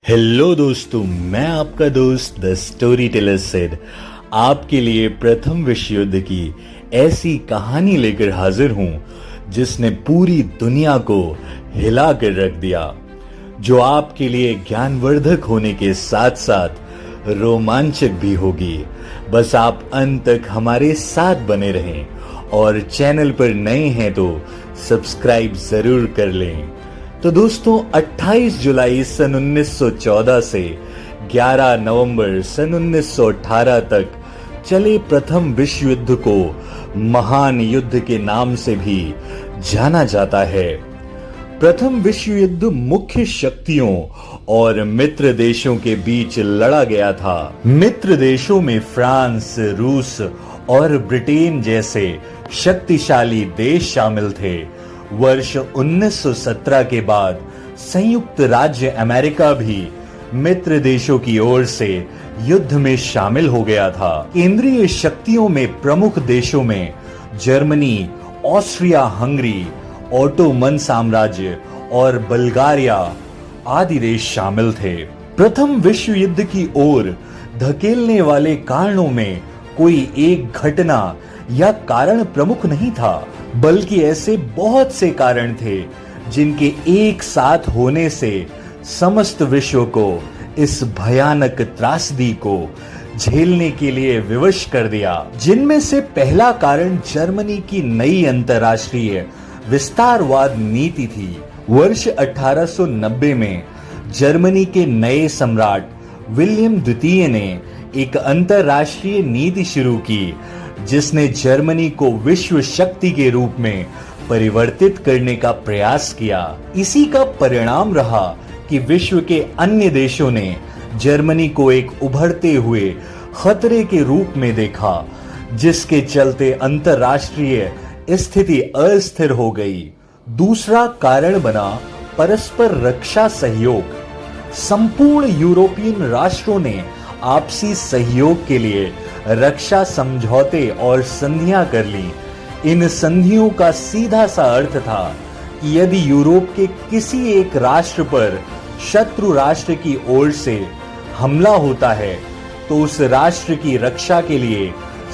Hello दोस्तों, मैं आपका दोस्त द स्टोरी टेलर सिड आपके लिए प्रथम विश्व युद्ध की ऐसी कहानी लेकर हाजिर हूं जिसने पूरी दुनिया को हिला कर रख दिया, जो आपके लिए ज्ञानवर्धक होने के साथ साथ रोमांचक भी होगी। बस आप अंत तक हमारे साथ बने रहें और चैनल पर नए हैं तो सब्सक्राइब जरूर कर लें। तो दोस्तों, 28 जुलाई सन 1914 से 11 नवंबर सन 1918 तक चले प्रथम विश्व युद्ध को महान युद्ध के नाम से भी जाना जाता है। प्रथम विश्व युद्ध मुख्य शक्तियों और मित्र देशों के बीच लड़ा गया था। मित्र देशों में फ्रांस, रूस और ब्रिटेन जैसे शक्तिशाली देश शामिल थे। वर्ष 1917 के बाद संयुक्त राज्य अमेरिका भी मित्र देशों की ओर से युद्ध में शामिल हो गया था। केंद्रीय शक्तियों में प्रमुख देशों में जर्मनी, ऑस्ट्रिया हंगरी, ओटोमन साम्राज्य और बल्गारिया आदि देश शामिल थे। प्रथम विश्व युद्ध की ओर धकेलने वाले कारणों में कोई एक घटना या कारण प्रमुख नहीं था, बल्कि ऐसे बहुत से कारण थे जिनके एक साथ होने से समस्त विश्व को इस भयानक त्रासदी को झेलने के लिए विवश कर दिया। जिनमें से पहला कारण जर्मनी की नई अंतर्राष्ट्रीय विस्तारवाद नीति थी। वर्ष 1890 में जर्मनी के नए सम्राट विलियम द्वितीय ने एक अंतर्राष्ट्रीय नीति शुरू की जिसने जर्मनी को विश्व शक्ति के रूप में परिवर्तित करने का प्रयास किया। इसी का परिणाम रहा कि विश्व के अन्य देशों ने जर्मनी को एक उभरते हुए खतरे के रूप में देखा, जिसके चलते अंतर्राष्ट्रीय स्थिति अस्थिर हो गई। दूसरा कारण बना परस्पर रक्षा सहयोग। संपूर्ण यूरोपियन राष्ट्रों ने आपसी सहयोग के लिए रक्षा समझौते और संधियां कर ली। इन संधियों का सीधा सा अर्थ था कि यदि यूरोप के किसी एक राष्ट्र पर शत्रु राष्ट्र की ओर से हमला होता है तो उस राष्ट्र की रक्षा के लिए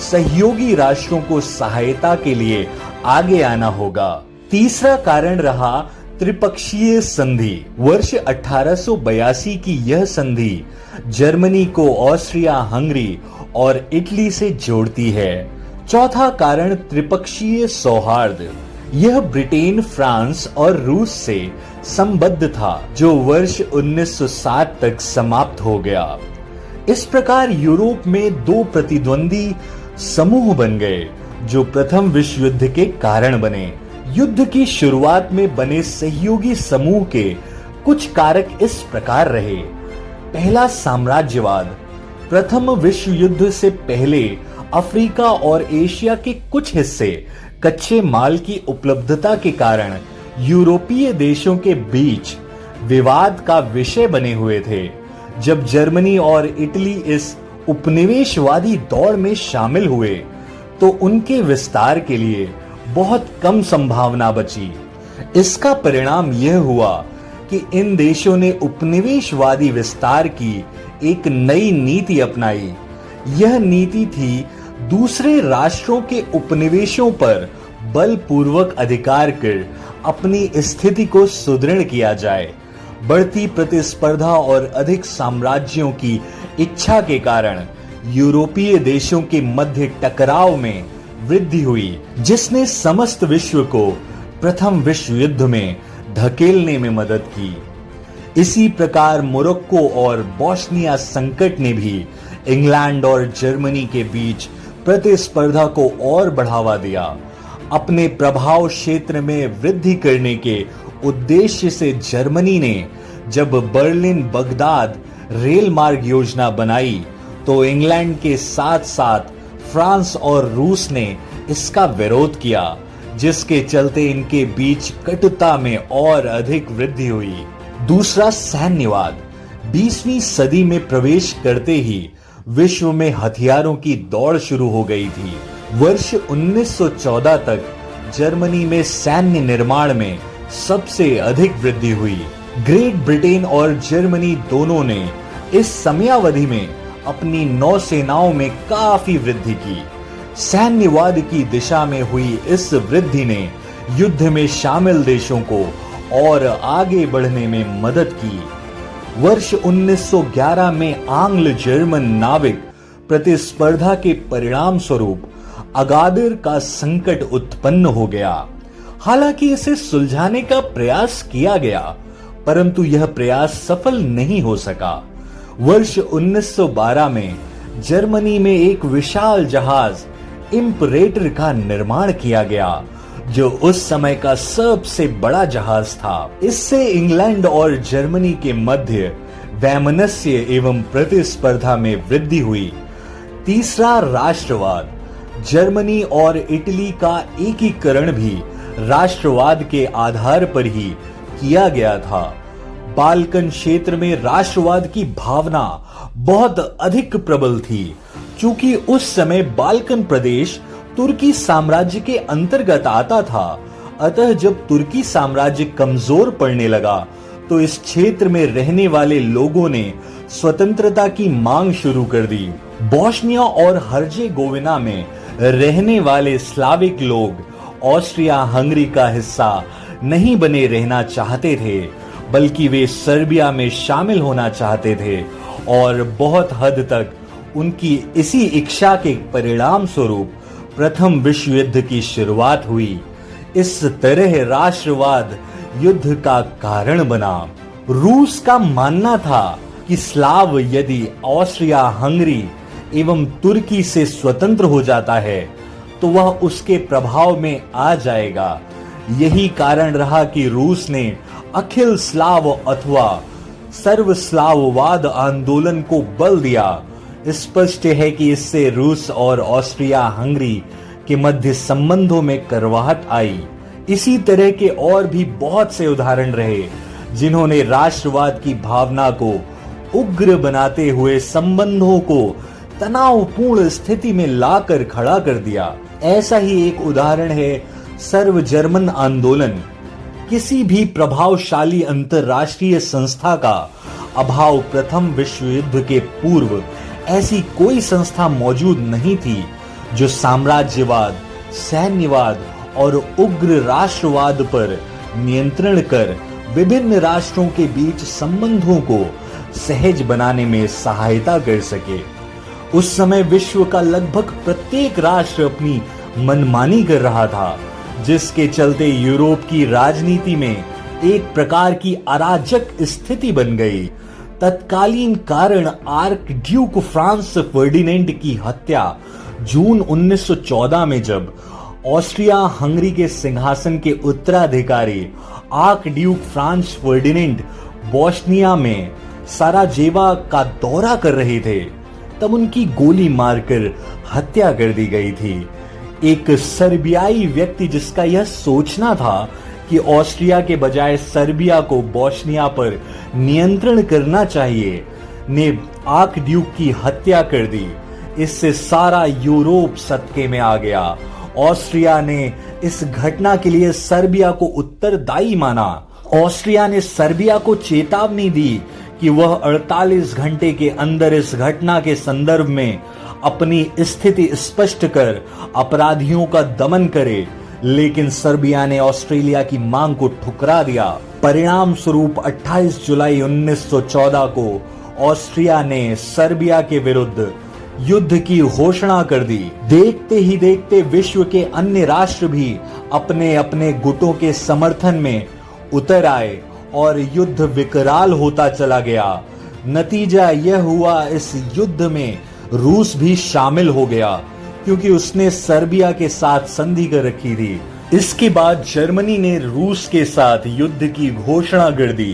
सहयोगी राष्ट्रों को सहायता के लिए आगे आना होगा। तीसरा कारण रहा त्रिपक्षीय संधि। वर्ष 1882 की यह संधि जर्मनी को ऑस्ट्रिया हंगरी और इटली से जोड़ती है। चौथा कारण त्रिपक्षीय सौहार्द। यह ब्रिटेन, फ्रांस और रूस से संबद्ध था, जो वर्ष 1907 तक समाप्त हो गया। इस प्रकार यूरोप में दो प्रतिद्वंदी समूह बन गए जो प्रथम विश्व युद्ध के कारण बने। युद्ध की शुरुआत में बने सहयोगी समूह के कुछ कारक इस प्रकार रहे। पहला, साम्राज्यवाद। प्रथम विश्व युद्ध से पहले अफ्रीका और एशिया के कुछ हिस्से कच्चे माल की उपलब्धता के कारण यूरोपीय देशों के बीच विवाद का विषय बने हुए थे। जब जर्मनी और इटली इस उपनिवेशवादी दौड़ में शामिल हुए तो उनके विस्तार के लिए बहुत कम संभावना बची। इसका परिणाम यह हुआ कि इन देशों ने उपनिवेशवादी विस्तार की एक नई नीति अपनाई। यह नीति थी दूसरे राष्ट्रों के उपनिवेशों पर बलपूर्वक अधिकार कर अपनी स्थिति को सुदृढ़ किया जाए। बढ़ती प्रतिस्पर्धा और अधिक साम्राज्यों की इच्छा के कारण यूरोपीय देशों के मध्य टकराव में वृद्धि हुई, जिसने समस्त विश्व को प्रथम विश्व युद्ध में धकेलने में मदद की। इसी प्रकार मोरक्को और बोस्निया संकट ने भी इंग्लैंड और जर्मनी के बीच प्रतिस्पर्धा को और बढ़ावा दिया। अपने प्रभाव क्षेत्र में वृद्धि करने के उद्देश्य से जर्मनी ने जब बर्लिन बगदाद रेल मार्ग योजना बनाई तो इंग्लैंड के साथ साथ फ्रांस और रूस ने इसका विरोध किया, जिसके चलते इनके बीच कटुता में और अधिक वृद्धि हुई। दूसरा, सैन्यवाद। 20वीं सदी में प्रवेश करते ही विश्व में हथियारों की दौड़ शुरू हो गई थी। वर्ष 1914 तक जर्मनी में सैन्य निर्माण में सबसे अधिक वृद्धि हुई। ग्रेट ब्रिटेन और जर्मनी दोनों ने इस समयावधि में अपनी नौसेनाओं में काफी वृद्धि की। सैन्यवाद की दिशा में हुई इस वृद्धि ने युद्ध में शामिल देशों को और आगे बढ़ने में मदद की। वर्ष 1911 में आंग्ल जर्मन नाविक प्रतिस्पर्धा के परिणाम स्वरूप अगादिर का संकट उत्पन्न हो गया। हालांकि इसे सुलझाने का प्रयास किया गया, परंतु यह प्रयास सफल नहीं हो सका। वर्ष 1912 में जर्मनी में एक विशाल जहाज इंपरेटर का निर्माण किया गया, जो उस समय का सबसे बड़ा जहाज था। इससे इंग्लैंड और जर्मनी के मध्य वैमनस्य एवं प्रतिस्पर्धा में वृद्धि हुई। तीसरा, राष्ट्रवाद। जर्मनी और इटली का एकीकरण भी राष्ट्रवाद के आधार पर ही किया गया था। बाल्कन क्षेत्र में राष्ट्रवाद की भावना बहुत अधिक प्रबल थी, क्योंकि उस समय बाल्कन प्रदेश तुर्की साम्राज्य के अंतर्गत आता था। अतः जब तुर्की साम्राज्य कमजोर पड़ने लगा तो इस क्षेत्र में रहने वाले लोगों ने स्वतंत्रता की मांग शुरू कर दी। बोस्निया और हर्जेगोविना में रहने वाले स्लाविक लोग ऑस्ट्रिया हंगरी का हिस्सा नहीं बने रहना चाहते थे, बल्कि वे सर्बिया में शामिल होना चाहते थे और बहुत हद तक उनकी इसी इच्छा के परिणाम स्वरूप प्रथम विश्व युद्ध की शुरुआत हुई। इस तरह राष्ट्रवाद युद्ध का कारण बना। रूस का मानना था कि स्लाव यदि ऑस्ट्रिया हंगरी एवं तुर्की से स्वतंत्र हो जाता है तो वह उसके प्रभाव में आ जाएगा। यही कारण रहा कि रूस ने अखिल स्लाव अथवा सर्व स्लाववाद आंदोलन को बल दिया। स्पष्ट है कि इससे रूस और ऑस्ट्रिया हंगरी के मध्य संबंधों में करवाहट आई। इसी तरह के और भी बहुत से उदाहरण रहे जिन्होंने राष्ट्रवाद की भावना को उग्र बनाते हुए संबंधों को तनावपूर्ण स्थिति में लाकर खड़ा कर दिया। ऐसा ही एक उदाहरण है सर्व जर्मन आंदोलन। किसी भी प्रभावशाली अंतरराष्ट्रीय संस्था का अभाव प्रथम विश्व युद्ध के पूर्व ऐसी कोई संस्था मौजूद नहीं थी जो साम्राज्यवाद, सैन्यवाद और उग्र राष्ट्रवाद पर नियंत्रण कर विभिन्न राष्ट्रों के बीच संबंधों को सहज बनाने में सहायता कर सके। उस समय विश्व का लगभग प्रत्येक राष्ट्र अपनी मनमानी कर रहा था, जिसके चलते यूरोप की राजनीति में एक प्रकार की अराजक स्थिति बन गई। तत्कालीन कारण आर्क ड्यूक फ्रांस फर्डिनेंड की हत्या जून 1914 में, जब ऑस्ट्रिया हंगरी के सिंहासन के उत्तराधिकारी arc Duke Franz Ferdinand Bosnia में साराजेवा का दौरा कर रहे थे, तब उनकी गोली मारकर हत्या कर दी गई थी। एक सर्बियाई व्यक्ति जिसका यह सोचना था कि ऑस्ट्रिया के बजाय सर्बिया को बोस्निया पर नियंत्रण करना चाहिए, ने आर्क ड्यूक की हत्या कर दी। इससे सारा यूरोप सदके में आ गया। ऑस्ट्रिया ने इस घटना के लिए सर्बिया को उत्तरदायी माना। ऑस्ट्रिया ने सर्बिया को चेतावनी दी कि वह 48 घंटे के अंदर इस घटना के संदर्भ में अपनी स्थिति स्पष्ट कर अपराधियों का दमन करे, लेकिन सर्बिया ने ऑस्ट्रेलिया की मांग को ठुकरा दिया। परिणाम स्वरूप 28 जुलाई 1914 को ऑस्ट्रिया ने सर्बिया के विरुद्ध युद्ध की घोषणा कर दी। देखते ही देखते विश्व के अन्य राष्ट्र भी अपने अपने गुटों के समर्थन में उतर आए और युद्ध विकराल होता चला गया। नतीजा यह हुआ, इस युद्ध में रूस भी शामिल हो गया, क्योंकि उसने सर्बिया के साथ संधि कर रखी थी। इसके बाद जर्मनी ने रूस के साथ युद्ध की घोषणा कर दी,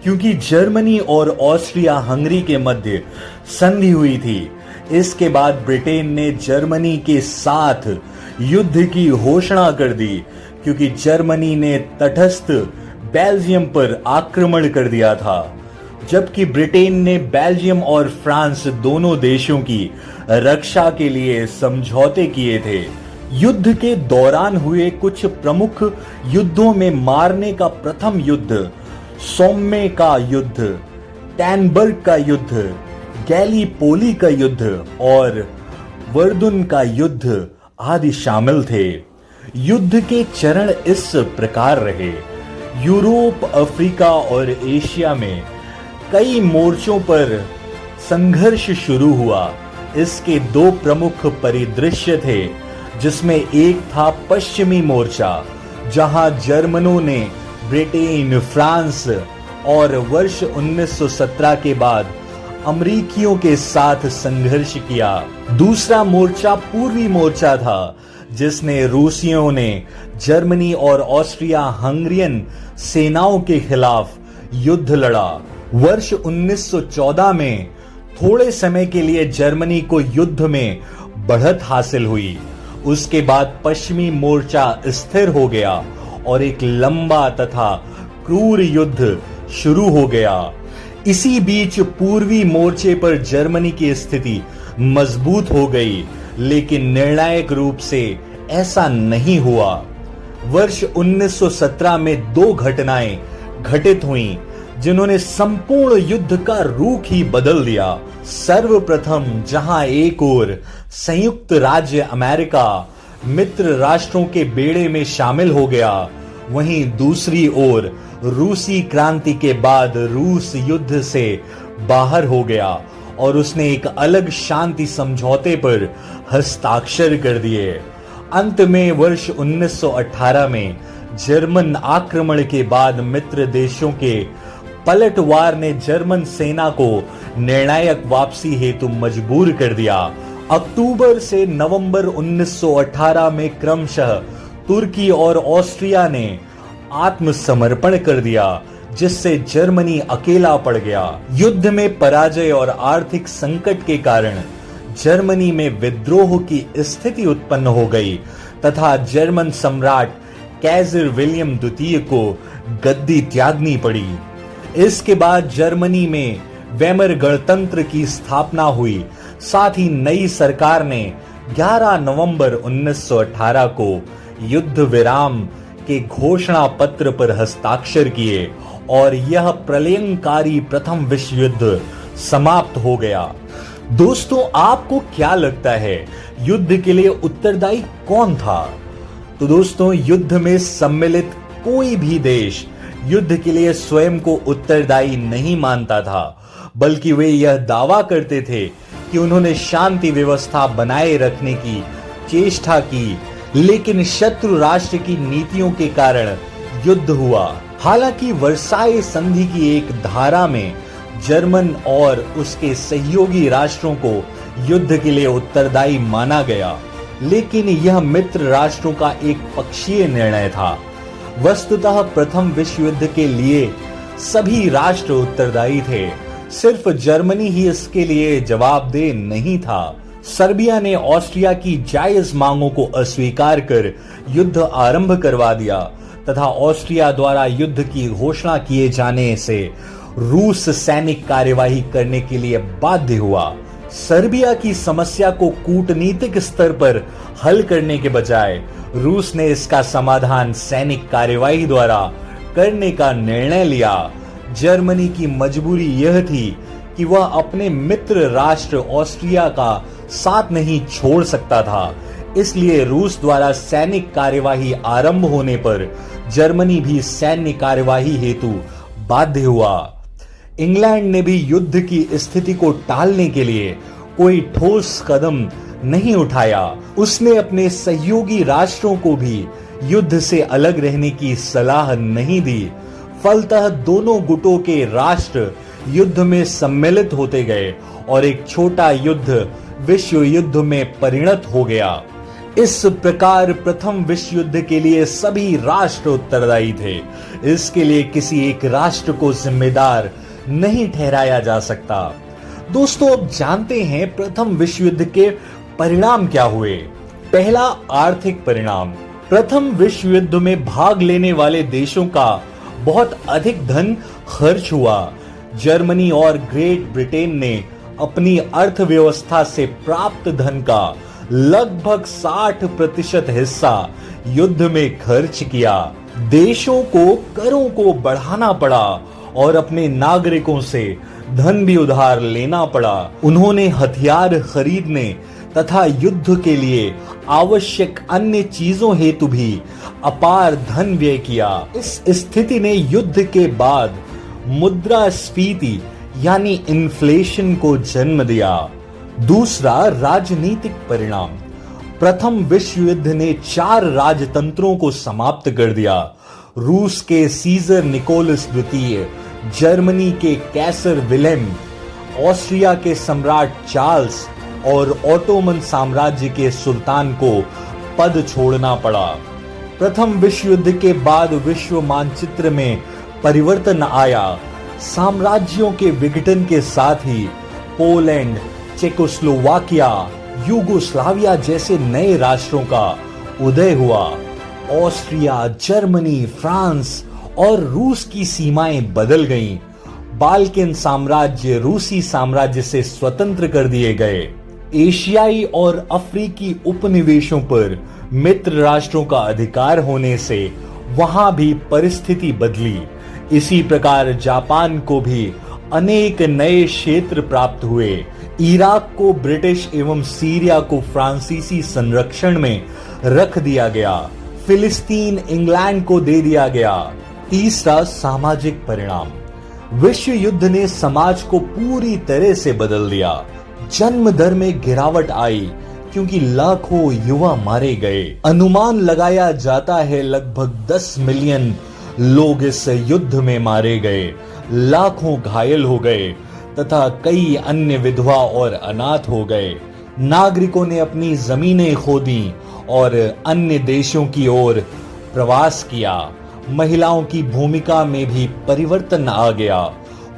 क्योंकि जर्मनी और ऑस्ट्रिया हंगरी के मध्य संधि हुई थी। इसके बाद ब्रिटेन ने जर्मनी के साथ युद्ध की घोषणा कर दी, क्योंकि जर्मनी ने तटस्थ बेल्जियम पर आक्रमण कर दिया था, जबकि ब्रिटेन ने बेल्जियम और फ्रांस दोनों देशों की रक्षा के लिए समझौते किए थे। युद्ध के दौरान हुए कुछ प्रमुख युद्धों में मारने का प्रथम युद्ध सोम्मे का युद्ध, टैनबर्ग का युद्ध, गैलीपोली का युद्ध और वर्दुन का युद्ध आदि शामिल थे। युद्ध के चरण इस प्रकार रहे। यूरोप, अफ्रीका और एशिया में कई मोर्चों पर संघर्ष शुरू हुआ। इसके दो प्रमुख परिदृश्य थे, जिसमें एक था पश्चिमी मोर्चा, जहां जर्मनों ने ब्रिटेन, फ्रांस और वर्ष 1917 के बाद अमरीकियों के साथ संघर्ष किया। दूसरा मोर्चा पूर्वी मोर्चा था, जिसने रूसियों ने जर्मनी और ऑस्ट्रिया हंगरियन सेनाओं के खिलाफ युद्ध लड़ा। वर्ष 1914 में थोड़े समय के लिए जर्मनी को युद्ध में बढ़त हासिल हुई। उसके बाद पश्चिमी मोर्चा स्थिर हो गया और एक लंबा तथा क्रूर युद्ध शुरू हो गया। इसी बीच पूर्वी मोर्चे पर जर्मनी की स्थिति मजबूत हो गई, लेकिन निर्णायक रूप से ऐसा नहीं हुआ। वर्ष 1917 में दो घटनाएं घटित हुईं, जिन्होंने संपूर्ण युद्ध का रुख ही बदल दिया। सर्वप्रथम, जहां एक ओर संयुक्त राज्य अमेरिका मित्र राष्ट्रों के बेड़े में शामिल हो गया, वहीं दूसरी ओर रूसी क्रांति के बाद रूस युद्ध से बाहर हो गया और उसने एक अलग शांति समझौते पर हस्ताक्षर कर दिए। अंत में वर्ष 1918 में जर्मन आक्रमण के बाद मित्र देशों के पलटवार ने जर्मन सेना को निर्णायक वापसी हेतु मजबूर कर दिया। अक्टूबर से नवंबर 1918 में क्रमशः तुर्की और ऑस्ट्रिया ने आत्मसमर्पण कर दिया, जिससे जर्मनी अकेला पड़ गया। युद्ध में पराजय और आर्थिक संकट के कारण जर्मनी में विद्रोह की स्थिति उत्पन्न हो गई तथा जर्मन सम्राट कैसर विलियम द्वितीय को गद्दी त्यागनी पड़ी। इसके बाद जर्मनी में वेमर गणतंत्र की स्थापना हुई। साथ ही नई सरकार ने 11 नवंबर 1918 को युद्ध विराम के घोषणा पत्र पर हस्ताक्षर किए और यह प्रलयंकारी प्रथम विश्व युद्ध समाप्त हो गया। दोस्तों, आपको क्या लगता है, युद्ध के लिए उत्तरदायी कौन था? तो दोस्तों, युद्ध में सम्मिलित कोई भी देश युद्ध के लिए स्वयं को उत्तरदायी नहीं मानता था, बल्कि वे यह दावा करते थे कि उन्होंने शांति व्यवस्था बनाए रखने की चेष्टा की, लेकिन शत्रु राष्ट्र की नीतियों के कारण युद्ध हुआ। हालांकि वर्साई संधि की एक धारा में जर्मन और उसके सहयोगी राष्ट्रों को युद्ध के लिए उत्तरदायी माना गया, लेकिन यह मित्र राष्ट्रों का एक पक्षीय निर्णय था। वस्तुतः प्रथम विश्व युद्ध के लिए सभी राष्ट्र उत्तरदायी थे, सिर्फ जर्मनी ही इसके लिए जवाबदेह नहीं था। सर्बिया ने ऑस्ट्रिया की जायज मांगों को अस्वीकार कर युद्ध आरंभ करवा दिया तथा ऑस्ट्रिया द्वारा युद्ध की घोषणा किए जाने से रूस सैनिक कार्यवाही करने के लिए बाध्य हुआ। सर्बिया की समस्या को कूटनीतिक स्तर पर हल करने के बजाय रूस ने इसका समाधान सैनिक कार्यवाही द्वारा करने का निर्णय लिया। जर्मनी की मजबूरी यह थी कि वह अपने मित्र राष्ट्र ऑस्ट्रिया का साथ नहीं छोड़ सकता था, इसलिए रूस द्वारा सैनिक कार्यवाही आरंभ होने पर जर्मनी भी सैन्य कार्यवाही हेतु बाध्य हुआ। इंग्लैंड ने भी युद्ध की स्थिति को टालने के लिए कोई ठोस कदम नहीं उठाया। उसने अपने सहयोगी राष्ट्रों को भी युद्ध से अलग रहने की सलाह नहीं दी। फलतः दोनों गुटों के राष्ट्र युद्ध में सम्मिलित होते गए और एक छोटा युद्ध विश्व युद्ध में परिणत हो गया। इस प्रकार प्रथम विश्व युद्ध के लिए सभी राष्ट्र उत्तरदायी थे। इसके लिए किसी एक राष्ट्र को जिम्मेदार नहीं ठहराया जा सकता। दोस्तों, अब जानते हैं प्रथम विश्व युद्ध के परिणाम क्या हुए। पहला, आर्थिक परिणाम। प्रथम विश्व युद्ध में भाग लेने वाले देशों का बहुत अधिक धन खर्च हुआ। जर्मनी और ग्रेट ब्रिटेन ने अपनी अर्थव्यवस्था से प्राप्त धन का लगभग 60% हिस्सा युद्ध में खर्च किया। देशों को करों को बढ़ाना पड़ा और अपने नागरिकों से धन भी उधार लेना पड़ा। उन्होंने हथियार खरीदने तथा युद्ध के लिए आवश्यक अन्य चीजों हेतु भी अपार धन व्यय किया। इस स्थिति ने युद्ध के बाद मुद्रास्फीति यानी इन्फ्लेशन को जन्म दिया। दूसरा राजनीतिक परिणाम, प्रथम विश्व युद्ध ने 4 राजतंत्रों को समाप्त कर दिया। रूस के सीजर निकोलस द्वितीय, जर्मनी के कैसर विलेम, ऑस्ट्रिया के सम्राट चार्ल्स और ओटोमन साम्राज्य के सुल्तान को पद छोड़ना पड़ा। प्रथम विश्व युद्ध के बाद विश्व मानचित्र में परिवर्तन आया। साम्राज्यों के विघटन के साथ ही पोलैंड, चेकोस्लोवाकिया, यूगोस्लाविया जैसे नए राष्ट्रों का उदय हुआ। ऑस्ट्रिया, जर्मनी, फ्रांस और रूस की सीमाएं बदल गईं। बाल्कन साम्राज्य रूसी साम्राज्य से स्वतंत्र कर दिए गए। एशियाई और अफ्रीकी उपनिवेशों पर मित्र राष्ट्रों का अधिकार होने से वहां भी परिस्थिति बदली। इसी प्रकार जापान को भी अनेक नए क्षेत्र प्राप्त हुए। इराक को ब्रिटिश एवं सीरिया को फ्रांसीसी संरक्षण में रख दिया गया। फिलिस्तीन इंग्लैंड को दे दिया गया। तीसरा सामाजिक परिणाम, विश्व युद्ध ने समाज को पूरी तरह से बदल दिया। जन्म दर में गिरावट आई क्योंकि लाखों युवा मारे गए। अनुमान लगाया जाता है लगभग 10 मिलियन लोग इस युद्ध में मारे गए, लाखों घायल हो गए तथा कई अन्य विधवा और अनाथ हो गए। नागरिकों ने अपनी जमीनें खो दी और अन्य देशों की ओर प्रवास किया। महिलाओं की भूमिका में भी परिवर्तन आ गया।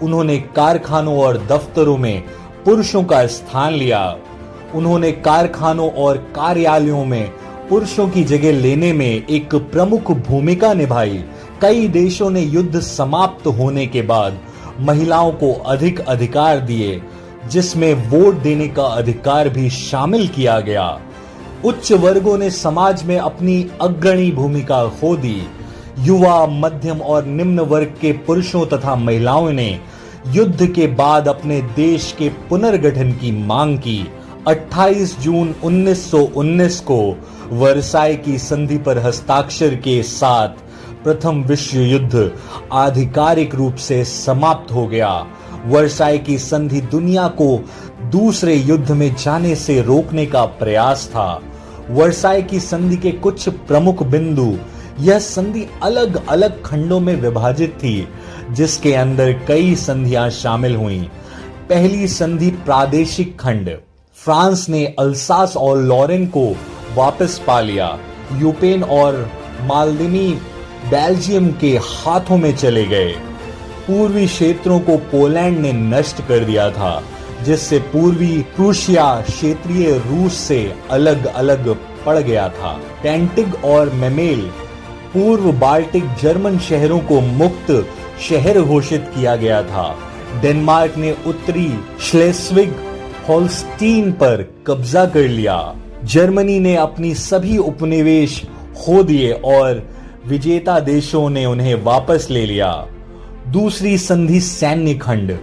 उन्होंने कारखानों और दफ्तरों में पुरुषों का स्थान लिया। उन्होंने कारखानों और कार्यालयों में पुरुषों की जगह लेने में एक प्रमुख भूमिका निभाई। कई देशों ने युद्ध समाप्त होने के बाद महिलाओं को अधिक अधिकार दिए, जिसमें वोट देने का अधिकार भी शामिल किया गया। उच्च वर्गों ने समाज में अपनी अग्रणी भूमिका खो दी। युवा, मध्यम और निम्न वर्ग के पुरुषों तथा महिलाओं ने युद्ध के बाद अपने देश के पुनर्गठन की मांग की। 28 जून 1919 को वर्साई की संधि पर हस्ताक्षर के साथ प्रथम विश्व युद्ध आधिकारिक रूप से समाप्त हो गया। वर्साई की संधि दुनिया को दूसरे युद्ध में जाने से रोकने का प्रयास था। वर्साई की संधि के कुछ प्रमुख बिंदु, यह संधि अलग अलग खंडों में विभाजित थी, जिसके अंदर कई संधियां शामिल हुईं। पहली संधि प्रादेशिक खंड, फ्रांस ने अल्सास और लॉरेन को वापस पा लिया। यूपेन और मालदिनी बेल्जियम के हाथों में चले गए। पूर्वी क्षेत्रों को पोलैंड ने नष्ट कर दिया था, जिससे पूर्वी प्रूशिया क्षेत्रीय रूस से अलग अलग पड़ गया था। टेंटिग और मेमेल पूर्व बाल्टिक जर्मन शहरों को मुक्त शहर घोषित किया गया था। डेनमार्क ने उत्तरी श्लेस्विग होल्स्टीन पर कब्जा कर लिया। जर्मनी ने अपनी सभी उपनिवेश खो दिए और विजेता देशों ने उन्हें वापस ले लिया। दूसरी संधि सैन्य खंड,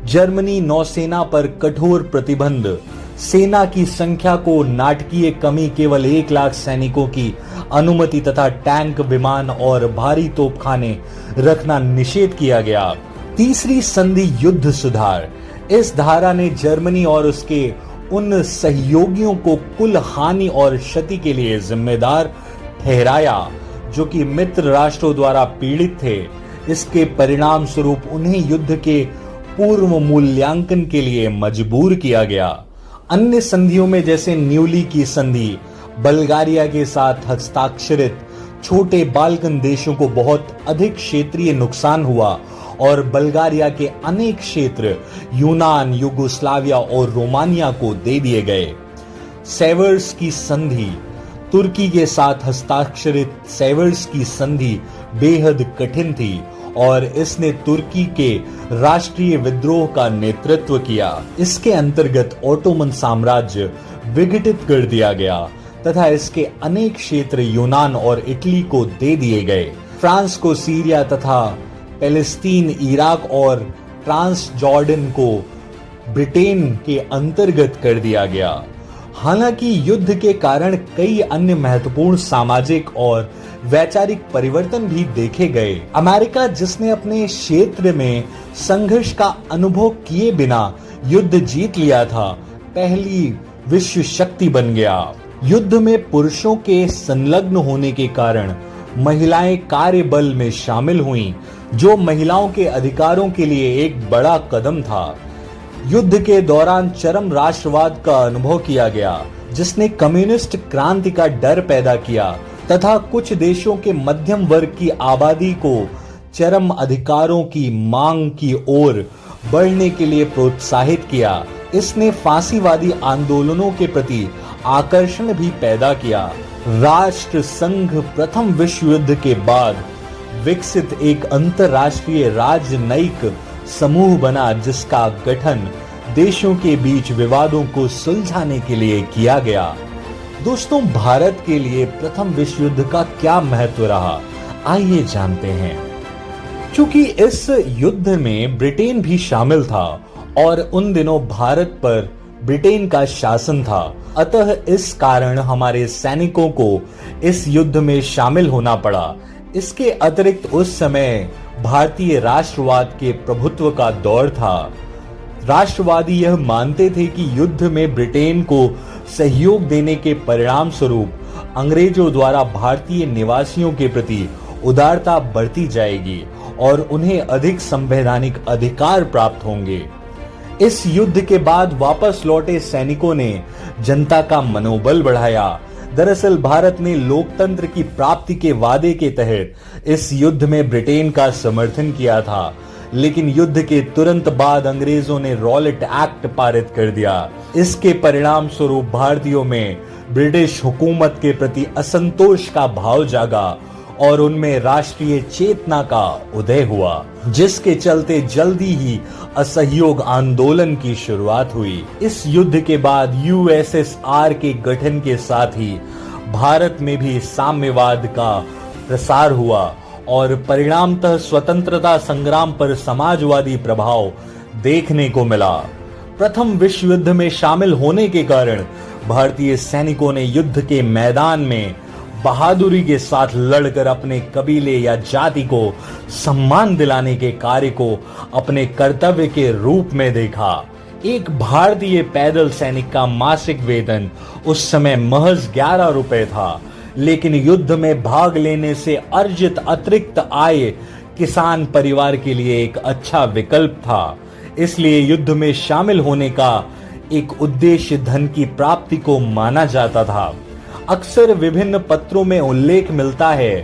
जर्मनी नौसेना पर कठोर प्रतिबंध, सेना की संख्या को नाटकीय कमी, केवल 1 लाख सैनिकों की अनुमति तथा टैंक, विमान और भारी तोपखाने रखना निषेध किया गया। तीसरी संधि युद्ध सुधार, इस धारा ने जर्मनी और उसके उन सहयोगियों को कुल हानि और क्षति के लिए जिम्मेदार ठहराया जो कि मित्र राष्ट्रों द्वारा पीड़ित थे। इसके परिणाम स्वरूप उन्हें युद्ध के पूर्व मूल्यांकन के लिए मजबूर किया गया। अन्य संधियों में जैसे न्यूली की संधि, बल्गारिया के साथ हस्ताक्षरित छोटे बाल्कन देशों को बहुत अधिक क्षेत्रीय नुकसान हुआ और बल्गारिया के अनेक क्षेत्र यूनान, युगोस्लाविया और रोमानिया को दे दिए गए। सेवर्स की संधि, तुर्की के साथ हस्ताक्षरित सेवर्स की संधि बेहद कठिन थी और इसने तुर्की के राष्ट्रीय विद्रोह का नेतृत्व किया। इसके अंतर्गत ओटोमन साम्राज्य विघटित कर दिया गया तथा इसके अनेक क्षेत्र यूनान और इटली को दे दिए गए। फ्रांस को सीरिया तथा पैलेस्टीन, इराक और ट्रांस जॉर्डन को ब्रिटेन के अंतर्गत कर दिया गया। हालांकि युद्ध के कारण कई अन्य महत्वपूर्ण सामाजिक और वैचारिक परिवर्तन भी देखे गए। अमेरिका, जिसने अपने क्षेत्र में संघर्ष का अनुभव किए बिना युद्ध जीत लिया था, पहली विश्व शक्ति बन गया। युद्ध में पुरुषों के संलग्न होने के कारण महिलाएं कार्य बल में शामिल हुईं, जो महिलाओं के अधिकारों के लिए एक बड़ा कदम था। युद्ध के दौरान चरम राष्ट्रवाद का अनुभव किया गया, जिसने कम्युनिस्ट क्रांति का डर पैदा किया तथा कुछ देशों के मध्यम वर्ग की आबादी को चरम अधिकारों की मांग की ओर बढ़ने के लिए प्रोत्साहित किया। इसने फांसीवादी आंदोलनों के प्रति आकर्षण भी पैदा किया। राष्ट्र संघ प्रथम विश्व युद्ध के बाद विकसित एक अंतर्राष्ट्रीय राजनयिक समूह बना, जिसका गठन देशों के बीच विवादों को सुलझाने के लिए किया गया। दोस्तों, भारत के लिए प्रथम विश्व युद्ध का क्या महत्व रहा, आइए जानते हैं। क्योंकि इस युद्ध में ब्रिटेन भी शामिल था और उन दिनों भारत पर ब्रिटेन का शासन था, अतः इस कारण हमारे सैनिकों को इस युद्ध में शामिल होना पड़ा। इसके अतिरिक्त उस समय भारतीय राष्ट्रवाद के प्रभुत्व का दौर था। राष्ट्रवादी यह मानते थे कि युद्ध में ब्रिटेन को सहयोग देने के परिणाम स्वरूप अंग्रेजों द्वारा भारतीय निवासियों के प्रति उदारता बढ़ती जाएगी और उन्हें अधिक संवैधानिक अधिकार प्राप्त होंगे। इस युद्ध के बाद वापस लौटे सैनिकों ने जनता का मनोबल बढ़ाया। दरअसल भारत ने लोकतंत्र की प्राप्ति के वादे के तहत इस युद्ध में ब्रिटेन का समर्थन किया था, लेकिन युद्ध के तुरंत बाद अंग्रेजों ने रॉलेट एक्ट पारित कर दिया। इसके परिणाम स्वरूप भारतीयों में ब्रिटिश हुकूमत के प्रति असंतोष का भाव जागा और उनमें राष्ट्रीय चेतना का उदय हुआ, जिसके चलते जल्दी ही असहयोग आंदोलन की शुरुआत हुई। इस युद्ध के बाद यूएसएसआर के गठन के साथ ही भारत में भी साम्यवाद का प्रसार हुआ और परिणामतः स्वतंत्रता संग्राम पर समाजवादी प्रभाव देखने को मिला। प्रथम विश्व युद्ध में शामिल होने के कारण भारतीय सैनिकों ने युद्ध के मैदान में बहादुरी के साथ लड़कर अपने कबीले या जाति को सम्मान दिलाने के कार्य को अपने कर्तव्य के रूप में देखा। एक भारतीय पैदल सैनिक का मासिक वेतन उस समय महज 11 रुपए था, लेकिन युद्ध में भाग लेने से अर्जित अतिरिक्त आय किसान परिवार के लिए एक अच्छा विकल्प था। इसलिए युद्ध में शामिल होने का एक उद्देश्य धन की प्राप्ति को माना जाता था। अक्सर विभिन्न पत्रों में उल्लेख मिलता है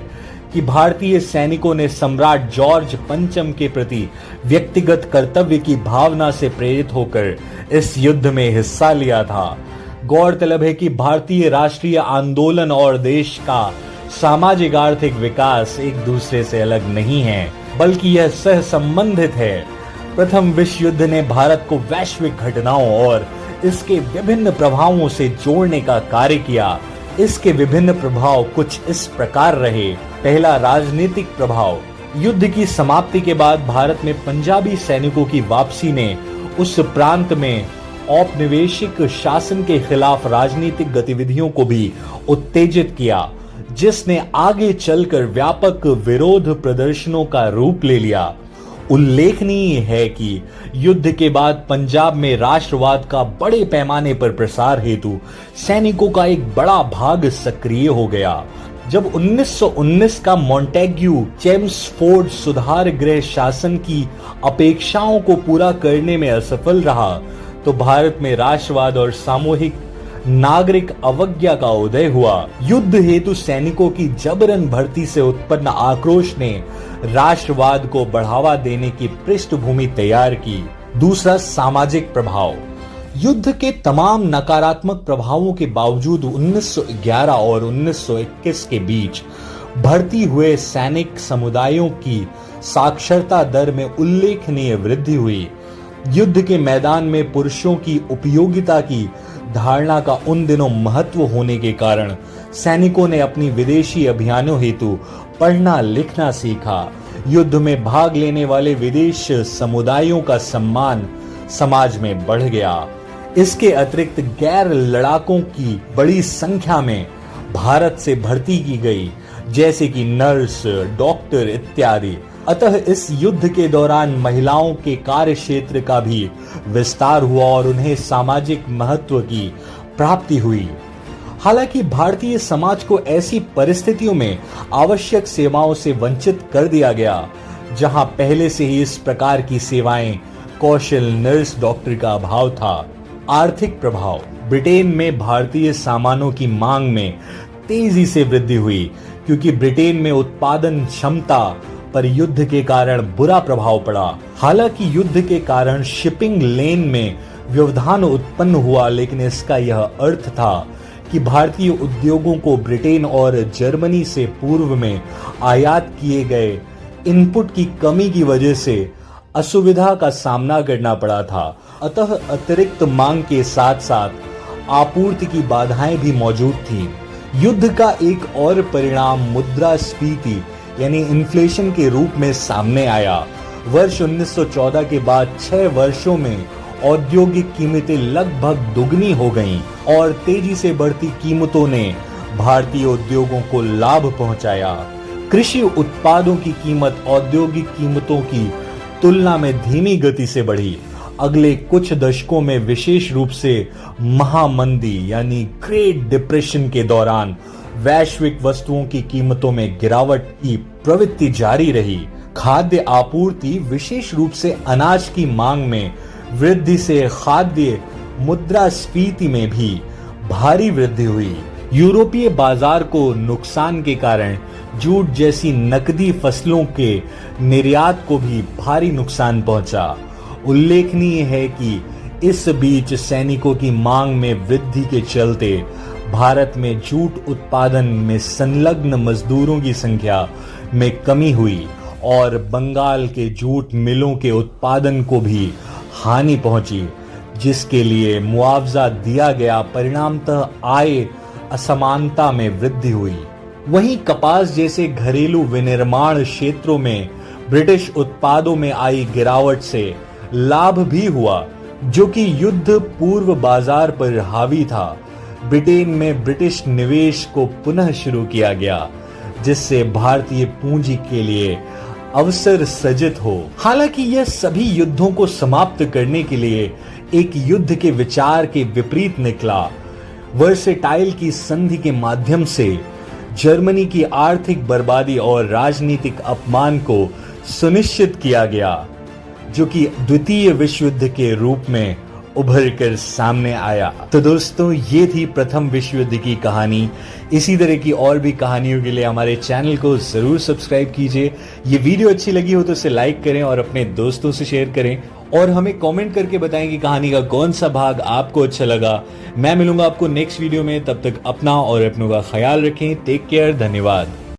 कि भारतीय सैनिकों ने सम्राट जॉर्ज पंचम के प्रति व्यक्तिगत कर्तव्य की भावना से प्रेरित होकर इस युद्ध में हिस्सा लिया था। गौरतलब है कि भारतीय राष्ट्रीय आंदोलन और देश का सामाजिक आर्थिक विकास एक दूसरे से अलग नहीं है, बल्कि यह सह संबंधित है। प्रथम विश्व युद्ध ने भारत को वैश्विक घटनाओं और इसके विभिन्न प्रभावों से जोड़ने का कार्य किया। इसके विभिन्न प्रभाव कुछ इस प्रकार रहे। पहला, राजनीतिक प्रभाव। युद्ध की समाप्ति के बाद भारत में पंजाबी सैनिकों की वापसी ने उस प्रांत में औपनिवेशिक शासन के खिलाफ राजनीतिक गतिविधियों को भी उत्तेजित किया, जिसने आगे चलकर व्यापक विरोध प्रदर्शनों का रूप ले लिया। उल्लेखनीय है कि युद्ध के बाद पंजाब में राष्ट्रवाद का बड़े पैमाने पर प्रसार हेतु सैनिकों का एक बड़ा भाग सक्रिय हो गया। जब 1919 का मॉन्टेग्यू चेम्सफोर्ड सुधार गृह शासन की अपेक्षाओं को पूरा करने में असफल रहा, तो भारत में राष्ट्रवाद और सामूहिक नागरिक अवज्ञा का उदय हुआ। युद्ध हेतु सैनिकों की जबरन भर्ती से उत्पन्न आक्रोश ने राष्ट्रवाद को बढ़ावा देने की पृष्ठभूमि तैयार की। दूसरा, सामाजिक प्रभाव। युद्ध के तमाम नकारात्मक प्रभावों के बावजूद 1911 और 1921 के बीच भर्ती हुए सैनिक समुदायों की साक्षरता दर में उल्लेखनीय वृद्धि हुई। युद्ध के मैदान में पुरुषों की उपयोगिता की धारणा का उन दिनों महत्व होने के कारण सैनिकों ने अपनी विदेशी अभियानों हेतु पढ़ना लिखना सीखा। युद्ध में भाग लेने वाले विदेश समुदायों का सम्मान समाज में बढ़ गया। इसके अतिरिक्त गैर लड़ाकों की बड़ी संख्या में भारत से भर्ती की गई, जैसे कि नर्स, डॉक्टर इत्यादि। अतः इस युद्ध के दौरान महिलाओं के कार्य क्षेत्र का भी विस्तार हुआ और उन्हें सामाजिक महत्व की प्राप्ति हुई। हालांकि भारतीय समाज को ऐसी परिस्थितियों में आवश्यक सेवाओं से वंचित कर दिया गया, जहां पहले से ही इस प्रकार की सेवाएं, कौशल, नर्स, डॉक्टर का अभाव था। आर्थिक प्रभाव। ब्रिटेन में भारतीय सामानों की मांग में तेजी से वृद्धि हुई, क्योंकि ब्रिटेन में उत्पादन क्षमता पर युद्ध के कारण बुरा प्रभाव पड़ा। हालांकि युद्ध के कारण शिपिंग लेन में व्यवधान उत्पन्न हुआ, लेकिन इसका यह अर्थ था कि भारतीय उद्योगों को ब्रिटेन और जर्मनी से पूर्व में आयात किए गए इनपुट की कमी की वजह से असुविधा का सामना करना पड़ा था। अतः अतिरिक्त मांग के साथ साथ आपूर्ति की बाधाएं भी मौजूद थी। युद्ध का एक और परिणाम मुद्रास्फीति यानी इन्फ्लेशन के रूप में सामने आया। वर्ष 1914 के बाद 6 वर्षों में औद्योगिक कीमतें लगभग दुगनी हो गईं और तेजी से बढ़ती कीमतों ने भारतीय उद्योगों को लाभ पहुंचाया। कृषि उत्पादों की कीमत औद्योगिक कीमतों की तुलना में धीमी गति से बढ़ी। अगले कुछ दशकों में विशेष रूप से महामंदी यानी ग्रेट डिप्रेशन के दौरान वैश्विक वस्तुओं की कीमतों में गिरावट की प्रवृत्ति जारी रही। खाद्य आपूर्ति, विशेष रूप से अनाज की मांग में वृद्धि से खाद्य मुद्रास्फीति में भी भारी वृद्धि हुई। यूरोपीय बाजार को नुकसान के कारण जूट जैसी नकदी फसलों के निर्यात को भी भारी नुकसान पहुंचा। उल्लेखनीय है कि इस बीच सैनिकों की मांग में वृद्धि के चलते भारत में जूट उत्पादन में संलग्न मजदूरों की संख्या में कमी हुई और बंगाल के जूट मिलों के उत्पादन को भी हानि पहुंची, जिसके लिए मुआवजा दिया गया। परिणामतः आय असमानता में वृद्धि हुई। वहीं कपास जैसे घरेलू विनिर्माण क्षेत्रों में ब्रिटिश उत्पादों में आई गिरावट से लाभ भी हुआ, जो कि युद्ध पूर्व बाजार पर हावी था। ब्रिटेन में ब्रिटिश निवेश को पुनः शुरू किया गया, जिससे भारतीय पूंजी के लिए अवसर सृजित हो। हालांकि यह सभी युद्धों को समाप्त करने के लिए एक युद्ध के विचार के विपरीत निकला। वर्सेटाइल की संधि के माध्यम से जर्मनी की आर्थिक बर्बादी और राजनीतिक अपमान को सुनिश्चित किया गया, जो कि द्वितीय विश्व युद्ध के रूप में उभर कर सामने आया। तो दोस्तों, ये थी प्रथम विश्व युद्ध की कहानी। इसी तरह की और भी कहानियों के लिए हमारे चैनल को जरूर सब्सक्राइब कीजिए। ये वीडियो अच्छी लगी हो तो इसे लाइक करें और अपने दोस्तों से शेयर करें और हमें कमेंट करके बताएं कि कहानी का कौन सा भाग आपको अच्छा लगा। मैं मिलूंगा आपको नेक्स्ट वीडियो में, तब तक अपना और अपनों का ख्याल रखें। टेक केयर, धन्यवाद।